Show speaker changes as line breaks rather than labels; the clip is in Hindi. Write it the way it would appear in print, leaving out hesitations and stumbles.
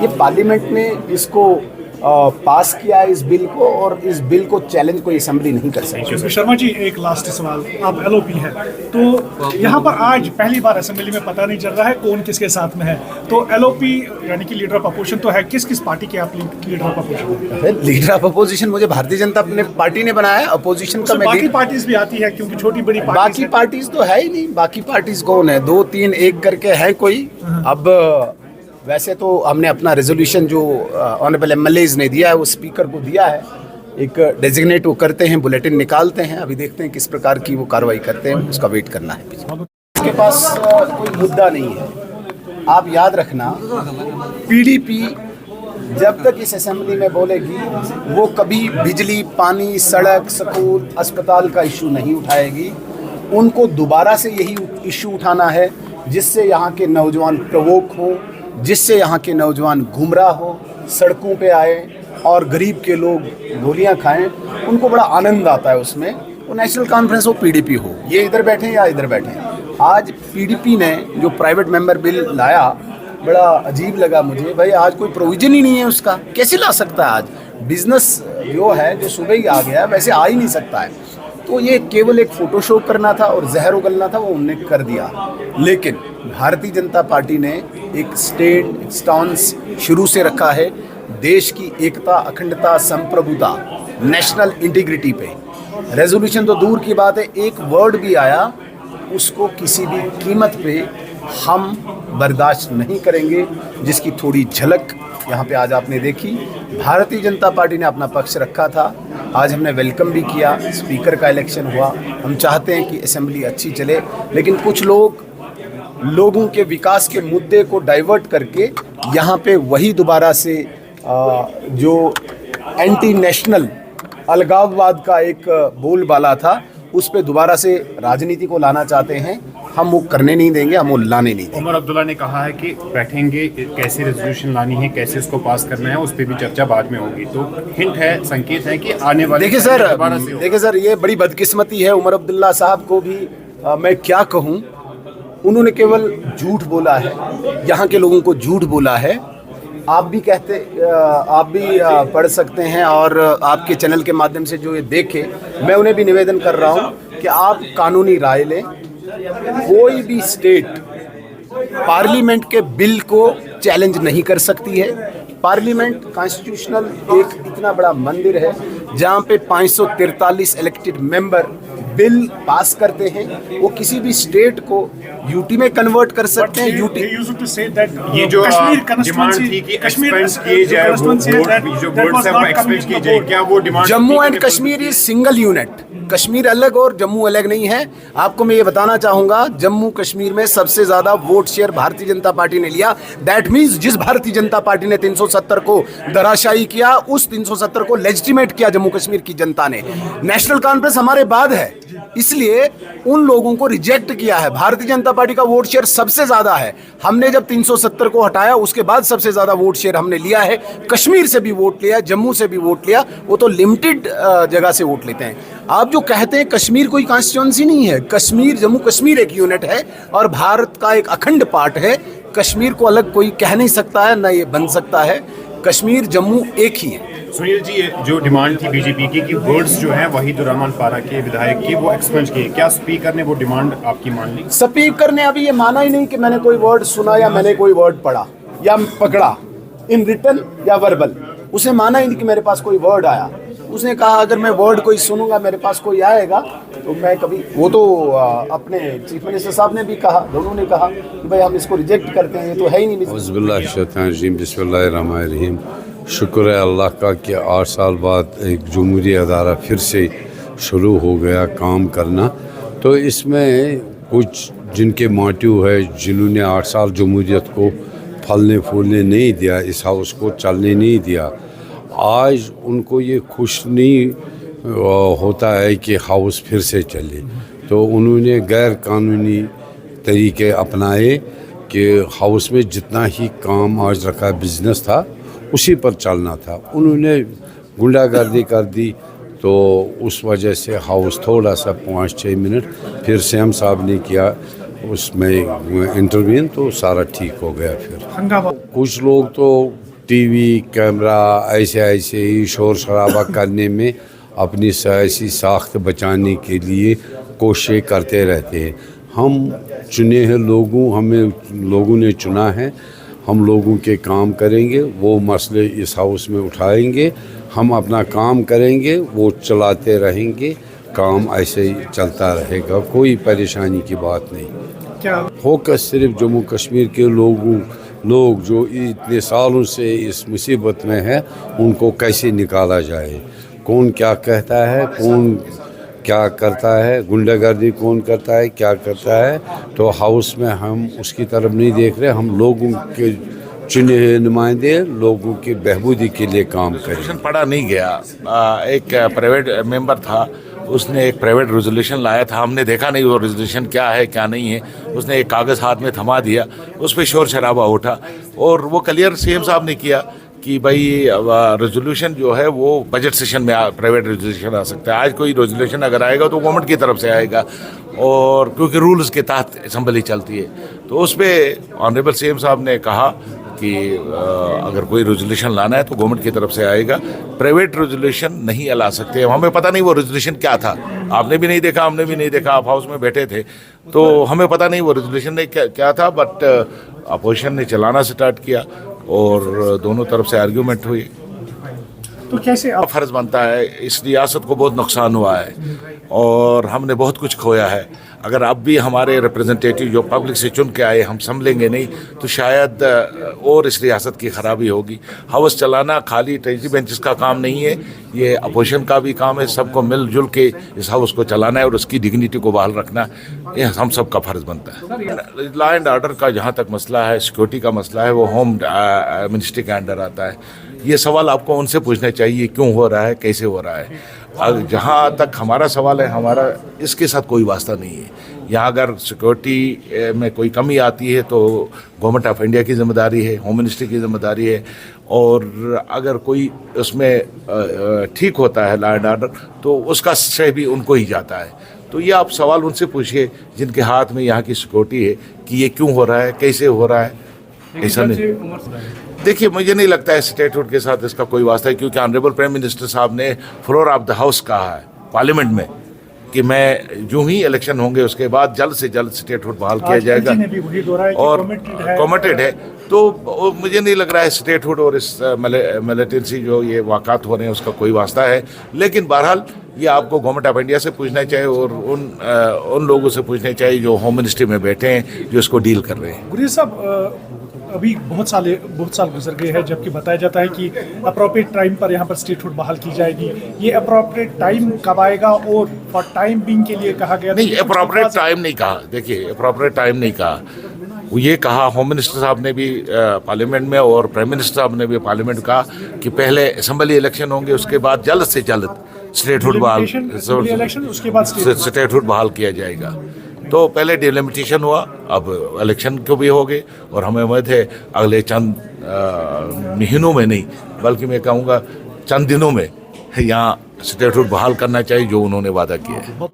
ये पार्लियामेंट ने इसको पास किया है इस बिल को, और इस बिल को चैलेंज कोई असेंबली नहीं कर सकती।
शर्मा जी, एक लास्ट सवाल, आप एलओपी है तो यहाँ पर आज पहली बार असेंबली में पता नहीं चल रहा है कौन किसके साथ में है, तो एलओपी यानी कि लीडर ऑफ अपोजिशन तो है, किस किस पार्टी के आप leader of opposition?
Leader of opposition मुझे भारतीय जनता पार्टी ने बनाया है, अपोजिशन का
बाकी पार्टीज भी आती है क्योंकि छोटी बड़ी
बाकी पार्टीज तो है ही नहीं। बाकी पार्टीज कौन है? 2 3 1 करके है कोई। अब वैसे तो हमने अपना रेजोल्यूशन जो ऑनरेबल एमएलएज ने दिया है वो स्पीकर को दिया है, एक डेजिग्नेट वो करते हैं, बुलेटिन निकालते हैं। अभी देखते हैं किस प्रकार की वो कार्रवाई करते हैं, उसका वेट करना है। इसके पास कोई मुद्दा नहीं है। आप याद रखना, पीडीपी जब तक इस असेंबली में बोलेगी वो कभी बिजली, पानी, सड़क, स्कूल, अस्पताल का इशू नहीं उठाएगी। उनको दोबारा से यही इशू उठाना है जिससे यहाँ के नौजवान प्रवोक हों, जिससे यहाँ के नौजवान गुमराह हो, सड़कों पे आए और गरीब के लोग गोलियां खाएं। उनको बड़ा आनंद आता है उसमें। वो नेशनल कॉन्फ्रेंस हो, पीडीपी हो, ये इधर बैठे या इधर बैठे। आज पीडीपी ने जो प्राइवेट मेंबर बिल लाया, बड़ा अजीब लगा मुझे। भाई आज कोई प्रोविजन ही नहीं है उसका, कैसे ला सकता है? आज बिजनेस जो है, जो सुबह ही आ गया, वैसे आ ही नहीं सकता है। तो ये केवल एक फोटो शो करना था और जहर उगलना था, वो उन्होंने कर दिया। लेकिन भारतीय जनता पार्टी ने एक स्टांस शुरू से रखा है देश की एकता, अखंडता, संप्रभुता, नेशनल इंटीग्रिटी पे। रेजोल्यूशन तो दूर की बात है, एक वर्ड भी आया उसको किसी भी कीमत पे हम बर्दाश्त नहीं करेंगे, जिसकी थोड़ी झलक यहाँ पे आज आपने देखी। भारतीय जनता पार्टी ने अपना पक्ष रखा था, आज हमने वेलकम भी किया। स्पीकर का इलेक्शन हुआ, हम चाहते हैं कि असेंबली अच्छी चले, लेकिन कुछ लोगों के विकास के मुद्दे को डाइवर्ट करके यहाँ पे वही दोबारा से जो एंटी नेशनल अलगाववाद का एक बोलबाला था, उस पे दोबारा से राजनीति को लाना चाहते हैं। हम वो करने नहीं देंगे, हम वो लाने नहीं देंगे।
उमर अब्दुल्ला ने कहा है कि बैठेंगे, कैसे रेजोल्यूशन लानी है, कैसे उसको पास करना है, उस पर भी चर्चा बाद में होगी। तो हिंट है, संकेत है कि आने वाले
देखिए सर, ये बड़ी बदकिस्मती है। उमर अब्दुल्ला साहब को भी मैं क्या कहूँ, उन्होंने केवल झूठ बोला है, यहाँ के लोगों को झूठ बोला है। आप भी पढ़ सकते हैं और आपके चैनल के माध्यम से जो ये देखे, मैं उन्हें भी निवेदन कर रहा हूँ कि आप कानूनी राय लें। कोई भी स्टेट पार्लियामेंट के बिल को चैलेंज नहीं कर सकती है। पार्लियामेंट कॉन्स्टिट्यूशनल एक इतना बड़ा मंदिर है जहाँ पे 543 इलेक्टेड मेंबर बिल पास करते हैं। वो किसी भी स्टेट को यूटी में कन्वर्ट कर सकते हैं। यूटी
ये जो डिमांड थी कि एक्सपेंड किए जाए, जो बोर्ड से वो एक्सपेंड किए जाए, क्या वो demand?
Jammu and Kashmir is single unit. Kashmir अलग और जम्मू अलग नहीं है। आपको मैं ये बताना चाहूंगा, जम्मू कश्मीर में सबसे ज्यादा vote share Bharatiya Janata party ने लिया। दैट मीन्स जिस भारतीय जनता पार्टी ने 370 को धराशायी किया, उस 370 को लेजिटिमेट किया जम्मू कश्मीर की जनता ने। नेशनल कॉन्फ्रेंस हमारे बाद है, इसलिए उन लोगों को रिजेक्ट किया है। भारतीय जनता पार्टी का वोट शेयर सबसे ज्यादा है। हमने जब 370 को हटाया, उसके बाद सबसे ज्यादा वोट शेयर हमने लिया है। कश्मीर से भी वोट लिया, जम्मू से भी वोट लिया। वो तो लिमिटेड जगह से वोट लेते हैं। आप जो कहते हैं कश्मीर कोई कॉन्स्टिट्यूएंसी नहीं है, कश्मीर, जम्मू कश्मीर एक यूनिट है और भारत का एक अखंड पार्ट है। कश्मीर को अलग कोई कह नहीं सकता है, ना ये बन सकता है। कश्मीर जम्मू एक ही है।
सुनील जी, जो डिमांड थी बीजेपी की कि वर्ड्स जो हैं वहीदुर्रहमान पारा के विधायक की, वो एक्सपेंड किए, क्या स्पीकर ने वो डिमांड आपकी मान ली?
स्पीकर ने अभी ये माना ही नहीं कि मैंने कोई वर्ड सुना या मैंने कोई वर्ड पढ़ा या पकड़ा, इन रिटन या वर्बल। उसे माना ही नहीं कि मेरे पास कोई वर्ड आया। उसने कहा अगर मैं वर्ड कोई सुनूंगा, मेरे पास कोई आएगा तो मैं कभी, वो तो अपने चीफ मिनिस्टर साहब ने भी कहा, दोनों ने कहा कि भाई हम इसको रिजेक्ट करते हैं, ये तो है ही नहीं।
बिस्मिल्लाहिर्रहमानिर्रहीम। शुक्र है अल्लाह का कि 8 साल बाद एक जमहूरी अदारा फिर से शुरू हो गया काम करना। तो इसमें कुछ जिनके मोटिव है, जिन्होंने 8 साल जमहूरियत को फलने फूलने नहीं दिया, इस हाउस को चलने नहीं दिया, आज उनको ये खुश नहीं होता है कि हाउस फिर से चले। तो उन्होंने गैर कानूनी तरीके अपनाए कि हाउस में जितना ही काम आज रखा बिजनेस था उसी पर चलना था। उन्होंने गुंडागर्दी कर दी, तो उस वजह से हाउस थोड़ा सा 5-6 मिनट फिर सीएम साहब ने किया उसमें इंटरवीन, तो सारा ठीक हो गया। फिर कुछ लोग तो टीवी कैमरा ऐसे ऐसे ही शोर शराबा करने में अपनी सियासी साख्त बचाने के लिए कोशिशें करते रहते हैं। हम चुने हैं लोगों, हमें लोगों ने चुना है, हम लोगों के काम करेंगे, वो मसले इस हाउस में उठाएंगे, हम अपना काम करेंगे, वो चलाते रहेंगे, काम ऐसे ही चलता रहेगा, कोई परेशानी की बात नहीं।
क्या
फोकस सिर्फ जम्मू कश्मीर के लोग जो इतने सालों से इस मुसीबत में है, उनको कैसे निकाला जाए, कौन क्या कहता है, कौन क्या करता है, गुंडागर्दी कौन करता है, क्या करता है, तो हाउस में हम उसकी तरफ नहीं देख रहे, हम लोगों के चुने हुए नुमाइंदे लोगों की बहबूदी के लिए काम करें।
रेजोल्यूशन पढ़ा नहीं गया, एक प्राइवेट मेंबर था, उसने एक प्राइवेट रेजोल्यूशन लाया था, हमने देखा नहीं वो रेजोल्यूशन क्या है क्या नहीं है, उसने एक कागज़ हाथ में थमा दिया, उस पर शोर शराबा उठा और वो क्लियर सीएम साहब ने किया कि भाई रेजोल्यूशन जो है वो बजट सेशन में प्राइवेट रेजोल्यूशन आ सकता है। आज कोई रेजोल्यूशन अगर आएगा तो गवर्नमेंट की तरफ से आएगा, और क्योंकि रूल्स के तहत असम्बली चलती है, तो उस पर ऑनरेबल सीएम साहब ने कहा कि अगर कोई रेजोल्यूशन लाना है तो गवर्नमेंट की तरफ से आएगा, प्राइवेट रेजोल्यूशन नहीं ला सकते। हमें पता नहीं वो रेजोल्यूशन क्या था, आपने भी नहीं देखा, हमने भी नहीं देखा, आप हाउस में बैठे थे, तो हमें पता नहीं वो रेजोल्यूशन ने क्या था, बट अपोजिशन ने चलाना स्टार्ट किया और दोनों तरफ से आर्ग्यूमेंट हुई।
तो कैसे आप
फर्ज बनता है, इस रियासत को बहुत नुकसान हुआ है और हमने बहुत कुछ खोया है। अगर अब भी हमारे रिप्रेजेंटेटिव जो पब्लिक से चुन के आए हम संभलेंगे नहीं तो शायद और इस रियासत की खराबी होगी। हाउस चलाना खाली ट्रेजरी बेंचेस का काम नहीं है, ये अपोजिशन का भी काम है, सबको मिलजुल के इस हाउस को चलाना है और उसकी डिग्निटी को बहाल रखना, ये हम सब का फर्ज बनता है। लॉ एंड ऑर्डर का जहाँ तक मसला है, सिक्योरिटी का मसला है, वो होम मिनिस्ट्री के अंडर आता है। ये सवाल आपको उनसे पूछना चाहिए, क्यों हो रहा है, कैसे हो रहा है। जहाँ तक हमारा सवाल है, हमारा इसके साथ कोई वास्ता नहीं है। यहाँ अगर सिक्योरिटी में कोई कमी आती है तो गवर्नमेंट ऑफ इंडिया की जिम्मेदारी है, होम मिनिस्ट्री की जिम्मेदारी है, और अगर कोई उसमें ठीक होता है लॉ एंड ऑर्डर तो उसका श्रेय भी उनको ही जाता है। तो ये आप सवाल उनसे पूछिए जिनके हाथ में यहाँ की सिक्योरिटी है कि ये क्यों हो रहा है, कैसे हो रहा है। ऐसा नहीं, देखिए मुझे नहीं लगता है स्टेटहुड के साथ इसका कोई वास्ता है, क्योंकि ऑनरेबल प्राइम मिनिस्टर साहब ने फ्लोर ऑफ द हाउस कहा है पार्लियामेंट में कि मैं जो ही इलेक्शन होंगे उसके बाद जल्द से जल्द स्टेटहुड बहाल किया जाएगा और कमिटेड है। तो मुझे नहीं लग रहा है स्टेटहुड और इस मिलिटेंसी जो ये वाक़ात हो रहे हैं उसका कोई वास्ता है। लेकिन बहरहाल ये आपको गवर्नमेंट ऑफ इंडिया से पूछना चाहिए और उन लोगों से पूछना चाहिए जो होम मिनिस्ट्री में बैठे हैं, जो इसको डील कर रहे हैं।
गुरेज साहब, अभी बहुत साल गुजर गए हैं जबकि बताया जाता है कि अप्रोप्रिएट टाइम पर यहाँ पर स्टेटहुड बहाल की जाएगी। ये अप्रोप्रिएट टाइम कब आएगा? और फॉर टाइम बिंग के लिए कहा गया
नहीं, अप्रोप्रिएट टाइम नहीं कहा। देखिए अप्रोप्रिएट टाइम नहीं कहा, वो ये कहा होम मिनिस्टर साहब ने भी पार्लियामेंट में और प्राइम मिनिस्टर साहब ने भी पार्लियामेंट कहा कि पहले असेंबली इलेक्शन होंगे, उसके बाद जल्द से जल्द स्टेटहुड बहाल किया जाएगा। तो पहले डिलिमिटेशन हुआ, अब इलेक्शन को भी हो गए और हमें उम्मीद है अगले चंद महीनों में नहीं बल्कि मैं कहूँगा चंद दिनों में यहाँ स्टेटहुड बहाल करना चाहिए जो उन्होंने वादा किया है।